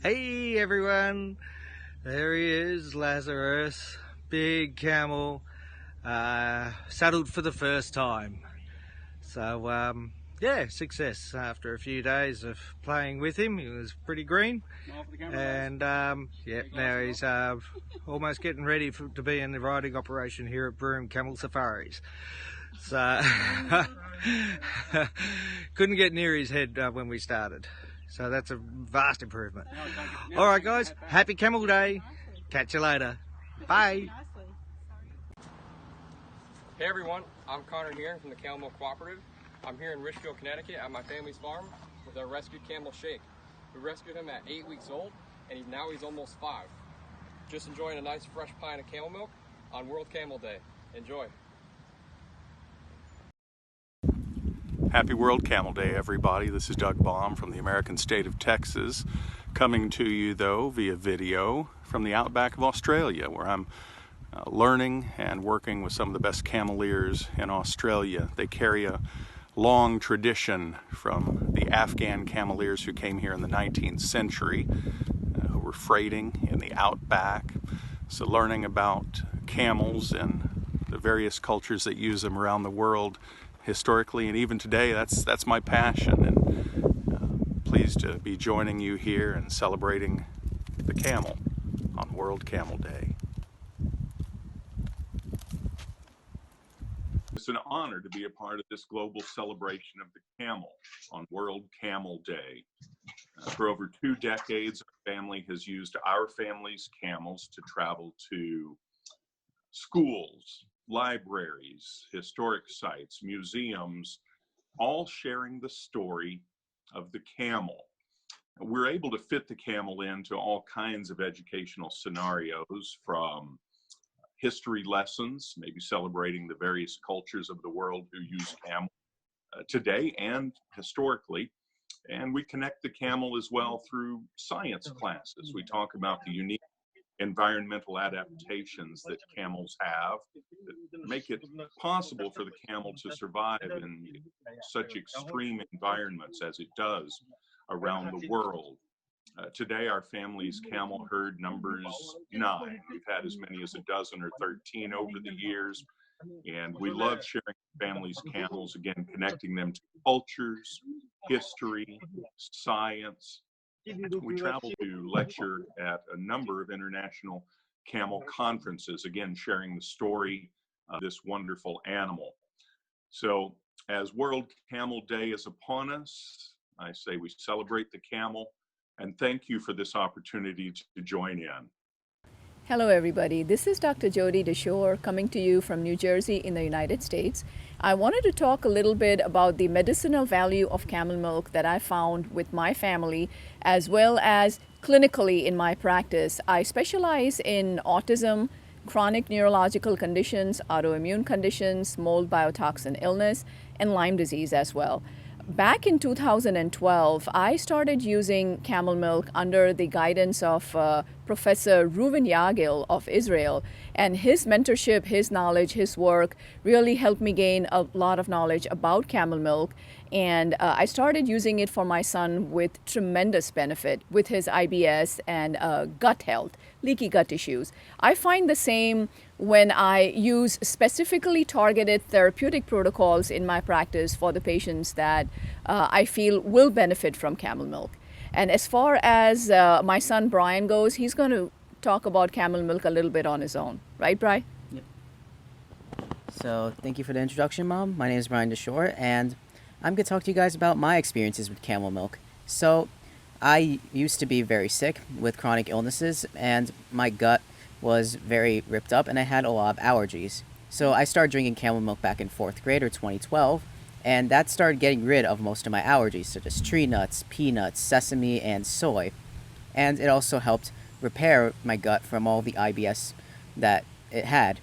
Hey everyone, there he is, Lazarus, big camel, saddled for the first time. So yeah, success after a few days of playing with him. He was pretty green, and yeah, now he's almost getting ready to be in the riding operation here at Broome Camel Safaris. So couldn't get near his head when we started. So that's a vast improvement. All right, guys, happy Camel Day. Catch you later. Bye. Hey everyone, I'm Connor here from the Camel Milk Cooperative. I'm here in Richfield, Connecticut at my family's farm with our rescued camel Shake. We rescued him at 8 weeks old and now he's almost 5. Just enjoying a nice fresh pint of camel milk on World Camel Day. Enjoy. Happy World Camel Day, everybody. This is Doug Baum from the American state of Texas, coming to you, though, via video from the outback of Australia, where I'm learning and working with some of the best cameleers in Australia. They carry a long tradition from the Afghan cameleers who came here in the 19th century, who were freighting in the outback. So learning about camels and the various cultures that use them around the world historically and even today, that's my passion, and pleased to be joining you here and celebrating the camel on World Camel Day. It's an honor to be a part of this global celebration of the camel on World Camel Day. For over 2 decades, our family has used our family's camels to travel to schools, libraries, historic sites, museums, all sharing the story of the camel. We're able to fit the camel into all kinds of educational scenarios, from history lessons, maybe celebrating the various cultures of the world who use camel today and historically. And we connect the camel as well through science classes. We talk about the unique environmental adaptations that camels have that make it possible for the camel to survive in such extreme environments as it does around the world. Today, our family's camel herd numbers 9. We've had as many as a dozen or 13 over the years, and we love sharing families' camels, again, connecting them to cultures, history, science. We travel to lecture at a number of international camel conferences, again, sharing the story of this wonderful animal. So as World Camel Day is upon us, I say we celebrate the camel, and thank you for this opportunity to join in. Hello everybody, this is Dr. Jody DeShore coming to you from New Jersey in the United States. I wanted to talk a little bit about the medicinal value of camel milk that I found with my family, as well as clinically in my practice. I specialize in autism, chronic neurological conditions, autoimmune conditions, mold biotoxin illness, and Lyme disease as well. Back in 2012, I started using camel milk under the guidance of Professor Reuven Yagil of Israel, and his mentorship, his knowledge, his work really helped me gain a lot of knowledge about camel milk. And I started using it for my son with tremendous benefit with his IBS and gut health, leaky gut issues. I find the same when I use specifically targeted therapeutic protocols in my practice for the patients that I feel will benefit from camel milk. And as far as my son Brian goes, he's going to talk about camel milk a little bit on his own. Right, Brian? Yep. So thank you for the introduction, Mom. My name is Brian DeShore, and I'm going to talk to you guys about my experiences with camel milk. So I used to be very sick with chronic illnesses, and my gut was very ripped up, and I had a lot of allergies. So I started drinking camel milk back in 4th grade or 2012, and that started getting rid of most of my allergies, such as tree nuts, peanuts, sesame, and soy. And it also helped repair my gut from all the IBS that it had.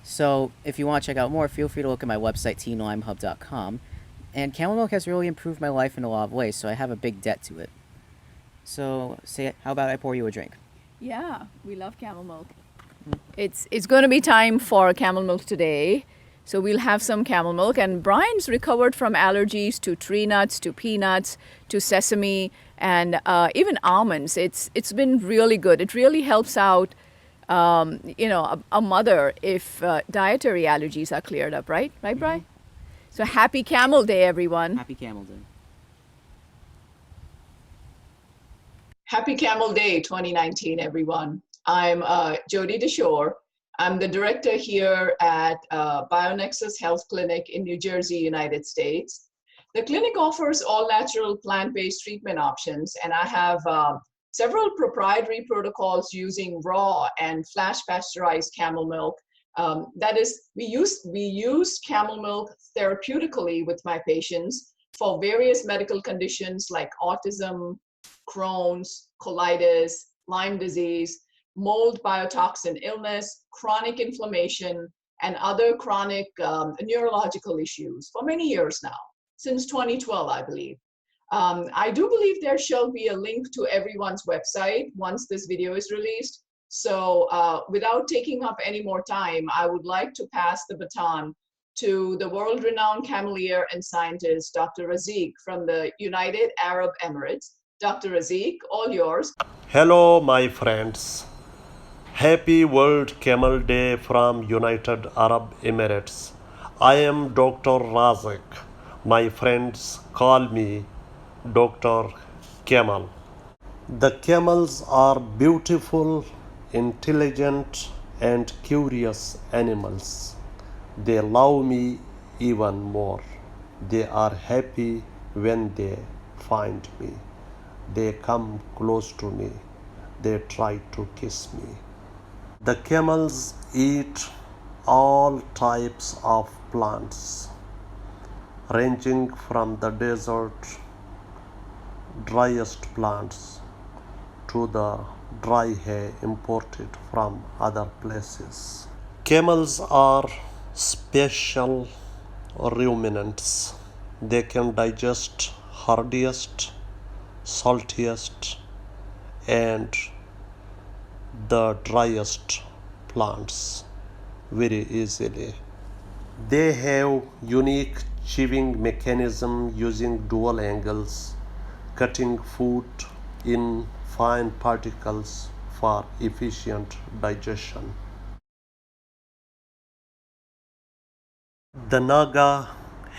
So if you want to check out more, feel free to look at my website, teenlimehub.com. And camel milk has really improved my life in a lot of ways, so I have a big debt to it. So how about I pour you a drink? Yeah, we love camel milk. It's going to be time for camel milk today. So we'll have some camel milk. And Brian's recovered from allergies to tree nuts, to peanuts, to sesame, and even almonds. It's been really good. It really helps out, a mother if dietary allergies are cleared up, right? Right, Brian? So happy Camel Day, everyone. Happy Camel Day. Happy Camel Day 2019, everyone. I'm Jody DeShore. I'm the director here at BioNexus Health Clinic in New Jersey, United States. The clinic offers all natural plant-based treatment options, and I have several proprietary protocols using raw and flash pasteurized camel milk. That is, we use camel milk therapeutically with my patients for various medical conditions like autism, Crohn's, colitis, Lyme disease, mold biotoxin illness, chronic inflammation, and other chronic neurological issues for many years now, since 2012, I believe. I do believe there shall be a link to everyone's website once this video is released. So without taking up any more time, I would like to pass the baton to the world-renowned cameleer and scientist, Dr. Razik from the United Arab Emirates. Dr. Razik, all yours. Hello, my friends. Happy World Camel Day from United Arab Emirates. I am Dr. Razik. My friends call me Dr. Camel. The camels are beautiful, intelligent, and curious animals. They love me even more. They are happy when they find me. They come close to me. They try to kiss me. The camels eat all types of plants, ranging from the desert driest plants to the dry hay imported from other places. Camels are special ruminants. They can digest hardiest, saltiest, and the driest plants very easily. They have unique chewing mechanism using dual angles, cutting food in fine particles for efficient digestion. The Naga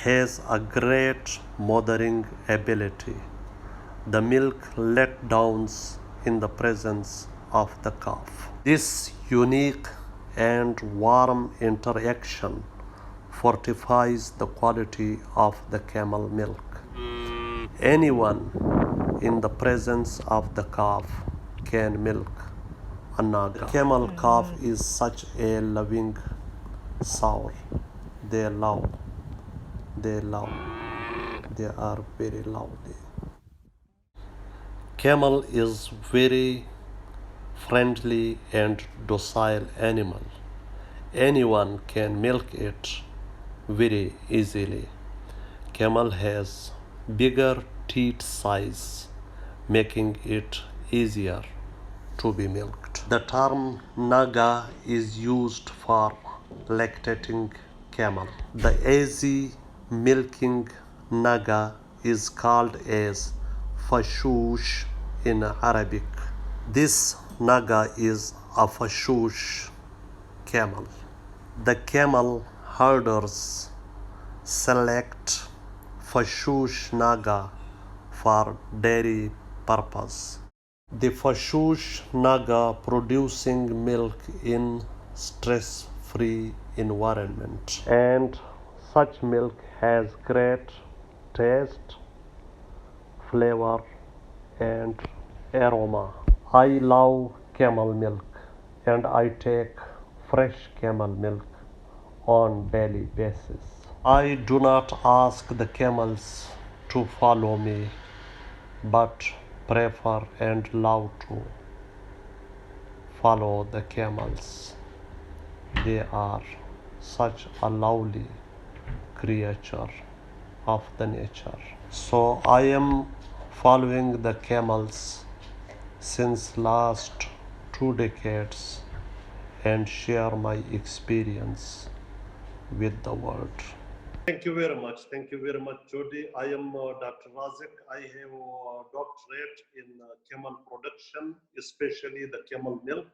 has a great mothering ability. The milk let downs in the presence of the calf. This unique and warm interaction fortifies the quality of the camel milk. Anyone in the presence of the calf can milk a Naga. Camel calf is such a loving soul. They love. They are very lovely. Camel is very friendly and docile animal. Anyone can milk it very easily. Camel has bigger teat size, making it easier to be milked. The term Naga is used for lactating camel. The easy milking Naga is called as fashush in Arabic. This Naga is a fashush camel. The camel herders select fashush Naga for dairy purpose. The fashush Naga producing milk in stress-free environment, and such milk has great taste, flavor, and aroma. I love camel milk, and I take fresh camel milk on daily basis. I do not ask the camels to follow me, but prefer and love to follow the camels. They are such a lovely creature of the nature. So I am following the camels since last 2 decades and share my experience with the world. Thank you very much. Thank you very much, Jody. I am Dr. Razik. I have a doctorate in camel production, especially the camel milk.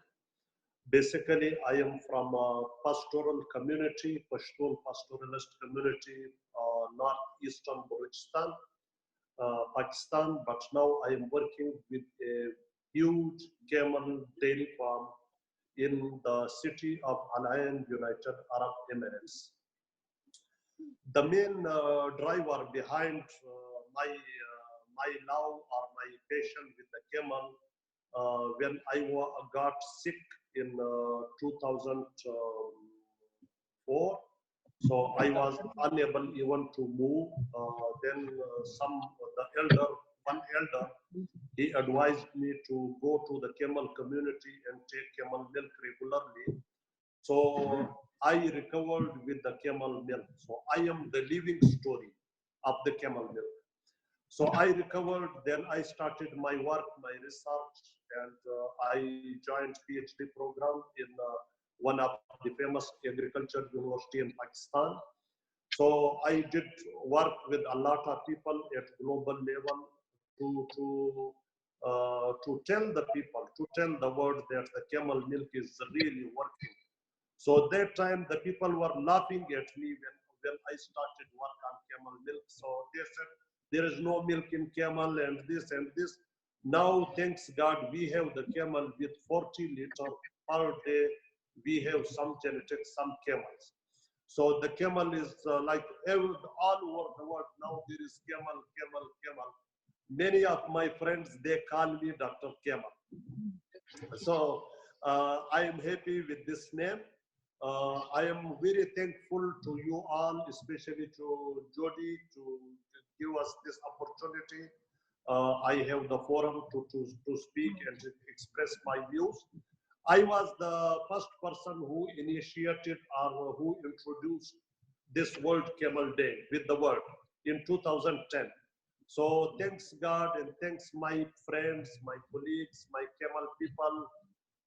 Basically, I am from a pastoral community, Pashtun pastoralist community, northeastern Balochistan, Pakistan. But now I am working with a huge camel dairy farm in the city of Al Ain, United Arab Emirates. The main driver behind my love or my passion with the camel, when I got sick in 2004, so I was unable even to move. Then one elder, he advised me to go to the camel community and take camel milk regularly. So I recovered with the camel milk. So I am the living story of the camel milk. So I recovered, then I started my work, my research, and I joined PhD program in one of the famous agriculture university in Pakistan. So I did work with a lot of people at global level to tell the people, to tell the world that the camel milk is really working. So that time the people were laughing at me when I started work on camel milk. So they said, there is no milk in camel and this and this. Now, thanks God, we have the camel with 40 liters per day. We have some genetics, some camels. So the camel is like all over the world. Now there is camel, camel, camel. Many of my friends, they call me Dr. Camel. So I am happy with this name. I am very thankful to you all, especially to Jody, to give us this opportunity. I have the forum to speak and to express my views. I was the first person who initiated or who introduced this World Camel Day with the world in 2010. So thanks God and thanks my friends, my colleagues, my camel people,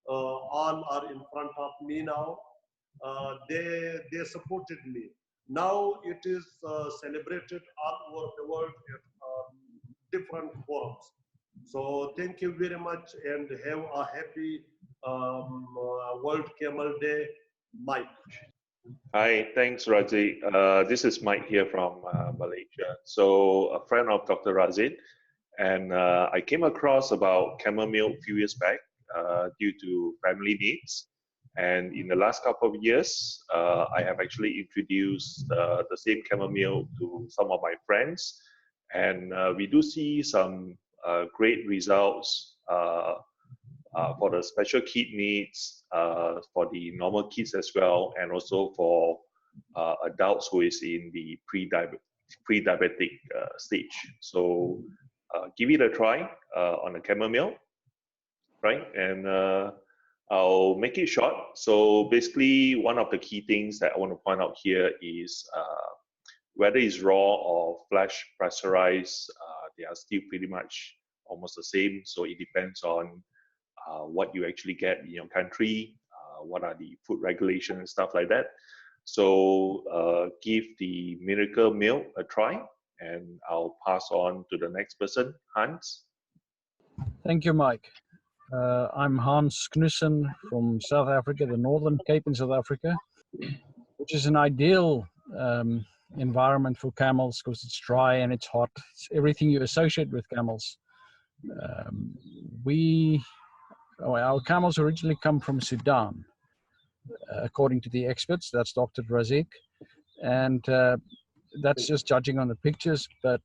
all are in front of me now. They supported me. Now it is celebrated all over the world at different forums. So thank you very much and have a happy World Camel Day, Mike. Hi, thanks, Razi. This is Mike here from Malaysia. So, a friend of Dr. Razid, and I came across about camel milk a few years back due to family needs. And in the last couple of years, I have actually introduced the same camel milk to some of my friends, and we do see some great results for the special kid needs, for the normal kids as well, and also for adults who is in the pre-diabetic stage. So give it a try on the camel milk, right? And I'll make it short. So basically, one of the key things that I want to point out here is whether it's raw or flash pressurized, they are still pretty much almost the same. So it depends on what you actually get in your country, what are the food regulations and stuff like that. So give the miracle milk a try, and I'll pass on to the next person, Hans. Thank you, Mike. I'm Hans Knudsen from South Africa, the Northern Cape in South Africa, which is an ideal environment for camels because it's dry and it's hot. It's everything you associate with camels. Our camels originally come from Sudan, according to the experts. That's Dr. Razik, and that's just judging on the pictures. But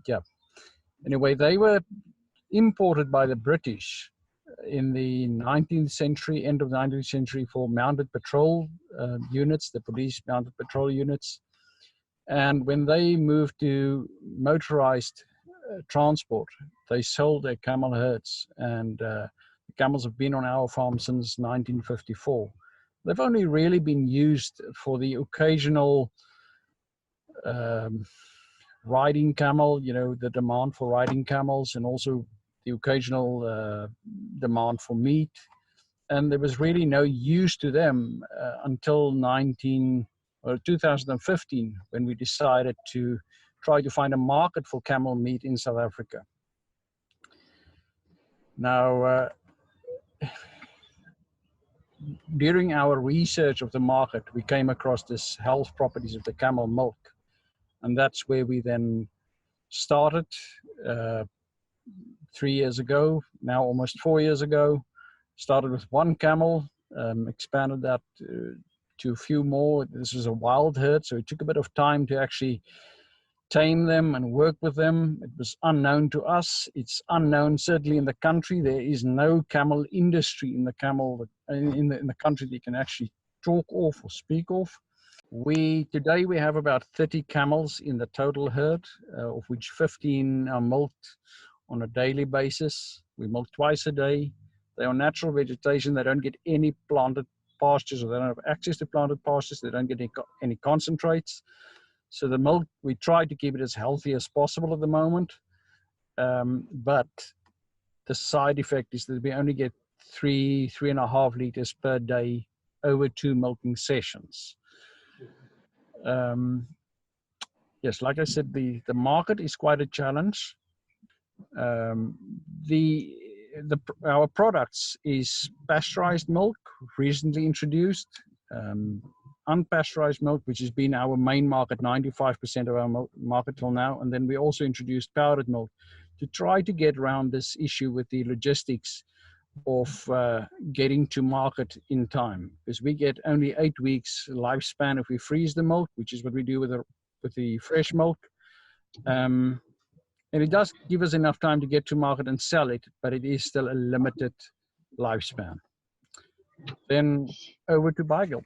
yeah, anyway, they were imported by the British in the 19th century, end of the 19th century, for mounted patrol units, the police mounted patrol units. And when they moved to motorized transport, they sold their camel herds, and the camels have been on our farm since 1954. They've only really been used for the occasional riding camel, you know, the demand for riding camels, and also the occasional demand for meat. And there was really no use to them until or 2015, when we decided to try to find a market for camel meat in South Africa. Now, during our research of the market, we came across this health properties of the camel milk. And that's where we then started 3 years ago, now almost 4 years ago. Started with one camel, expanded that to a few more. This is a wild herd, so it took a bit of time to actually tame them and work with them. It was unknown to us. It's unknown certainly in the country. There is no camel industry in the country that you can actually talk of or speak of. Today we have about 30 camels in the total herd, of which 15 are milked on a daily basis. We milk twice a day. They are natural vegetation. They don't get any planted pastures, or they don't have access to planted pastures. They don't get any concentrates. So the milk, we try to keep it as healthy as possible at the moment. But the side effect is that we only get 3.5 liters per day over 2 milking sessions. Yes, like I said, the market is quite a challenge. Our products is pasteurized milk, recently introduced, unpasteurized milk, which has been our main market, 95% of our market till now. And then we also introduced powdered milk to try to get around this issue with the logistics of getting to market in time, because we get only 8 weeks lifespan if we freeze the milk, which is what we do with the fresh milk. And it does give us enough time to get to market and sell it, but it is still a limited lifespan. Then over to Bagel.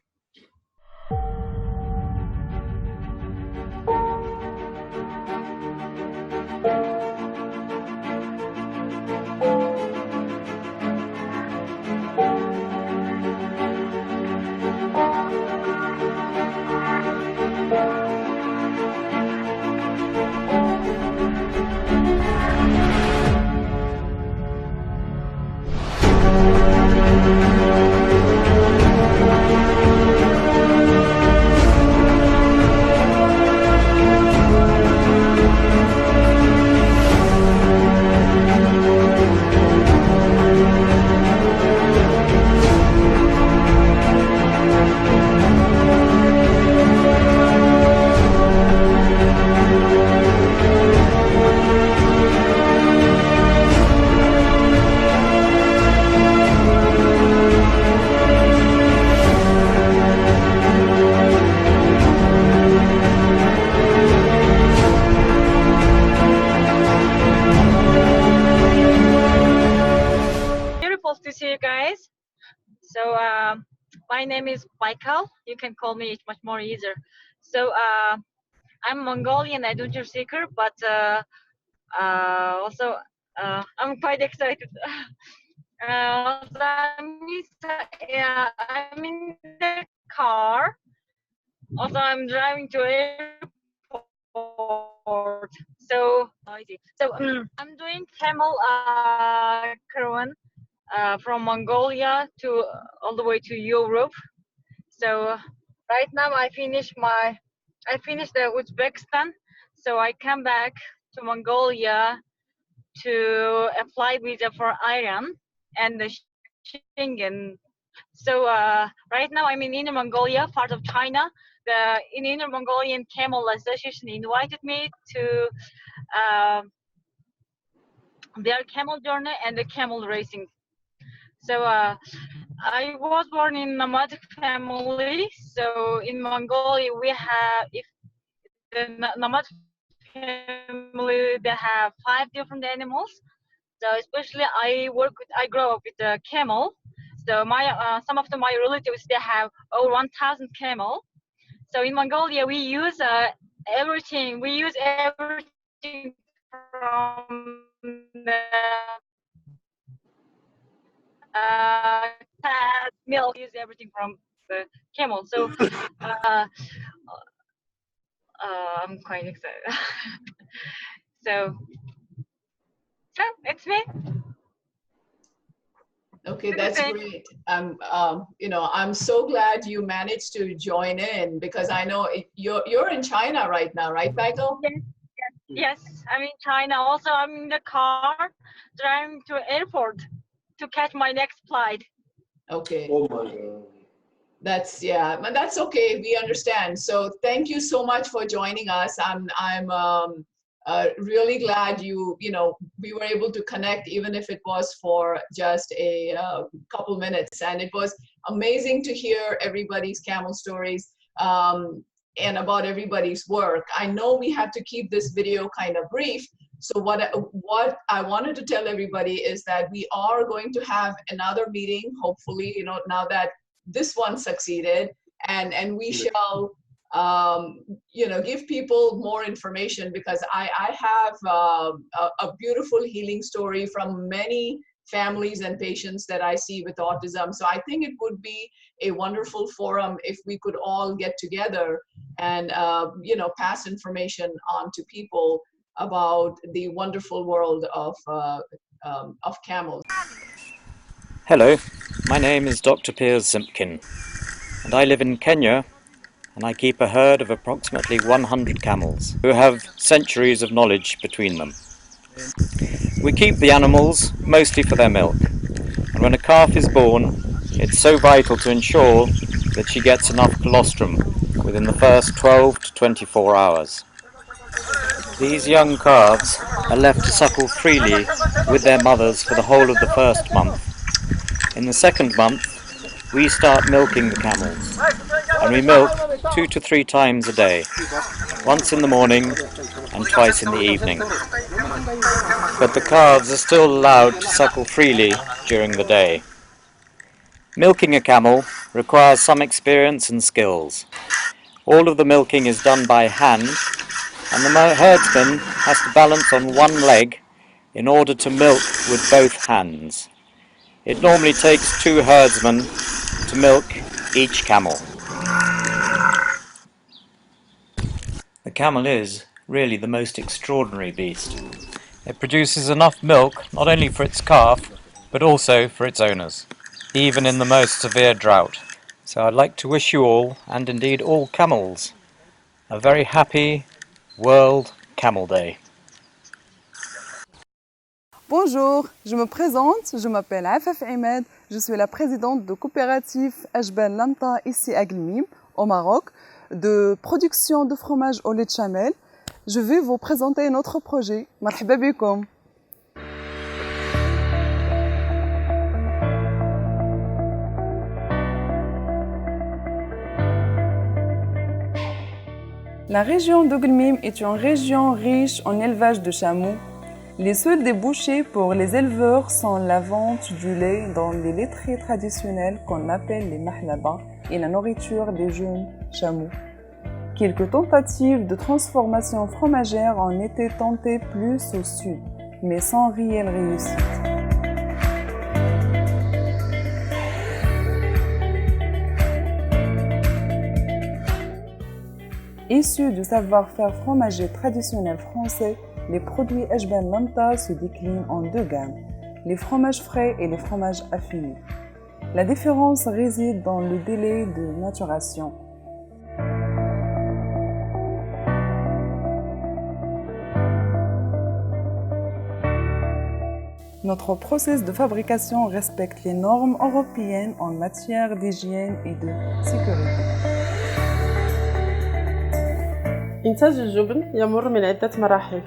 To see you guys. So my name is Michael. You can call me, it's much more easier. So I'm Mongolian adventure seeker, but also I'm quite excited. Also, I'm in the car. Also, I'm driving to airport. So noisy. So I'm doing camel caravan. From Mongolia to all the way to Europe. So right now I finished the Uzbekistan. So I come back to Mongolia to apply visa for Iran and the Schengen. So right now I'm in Inner Mongolia, part of China. The Inner Mongolian Camel Association invited me to their camel journey and the camel racing. So I was born in nomadic family. So in Mongolia, we have, if the nomadic family, they have 5 different animals. So especially I grow up with the camel. So some of my relatives, they have over 1,000 camel. So in Mongolia, we use everything. We use everything from the milk, use everything from the camel. So I'm quite excited. So it's me. Okay, that's great. I'm so glad you managed to join in because I know you're in China right now, right, Michael? Yes, I'm in China. Also, I'm in the car driving to airport to catch my next flight. Okay. Oh my God. But that's okay. We understand. So thank you so much for joining us. I'm really glad we were able to connect, even if it was for just a couple minutes. And it was amazing to hear everybody's camel stories and about everybody's work. I know we have to keep this video kind of brief. So what I wanted to tell everybody is that we are going to have another meeting, hopefully, now that this one succeeded, and we shall give people more information, because I have a beautiful healing story from many families and patients that I see with autism. So I think it would be a wonderful forum if we could all get together and pass information on to people about the wonderful world of camels. Hello, my name is Dr. Piers Simpkin, and I live in Kenya, and I keep a herd of approximately 100 camels, who have centuries of knowledge between them. We keep the animals mostly for their milk, and when a calf is born, it's so vital to ensure that she gets enough colostrum within the first 12 to 24 hours. These young calves are left to suckle freely with their mothers for the whole of the first month. In the second month, we start milking the camels, and we milk 2 to 3 times a day, once in the morning and twice in the evening. But the calves are still allowed to suckle freely during the day. Milking a camel requires some experience and skills. All of the milking is done by hand, and the herdsman has to balance on one leg in order to milk with both hands. It normally takes 2 herdsmen to milk each camel. The camel is really the most extraordinary beast. It produces enough milk not only for its calf, but also for its owners, even in the most severe drought. So I'd like to wish you all, and indeed all camels, a very happy World Camel Day. Bonjour, je me présente, je m'appelle Afaf Ahmed, je suis la présidente de coopérative Ajban Lanta ici à Gmim, au Maroc, de production de fromage au lait de Camel. Je vais vous présenter notre projet. مرحبا بكم. La région de Gmim est une région riche en élevage de chameaux. Les seuls débouchés pour les éleveurs sont la vente du lait dans les laiteries traditionnelles qu'on appelle les mahlaba et la nourriture des jeunes chameaux. Quelques tentatives de transformation fromagère ont été tentées plus au sud, mais sans réelle réussite. Issus du savoir-faire fromager traditionnel français, les produits Ajban Lanta se déclinent en 2 gammes, les fromages frais et les fromages affinés. La différence réside dans le délai de maturation. Notre processus de fabrication respecte les normes européennes en matière d'hygiène et de sécurité. إنتاج الجبن يمر من عدة مراحل.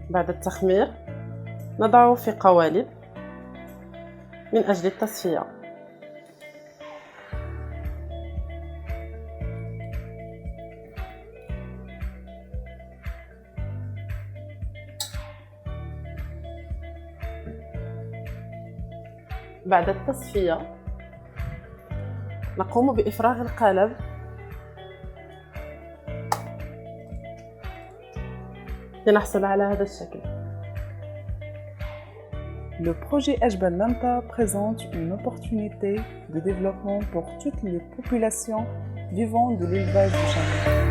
بعد التخمير نضعه في قوالب من أجل التصفية. بعد التصفية نقوم بإفراغ القالب لنحصل على هذا الشكل. Le projet Ajban Lanta présente une opportunité de développement pour toutes les populations vivant de l'élevage du chameau.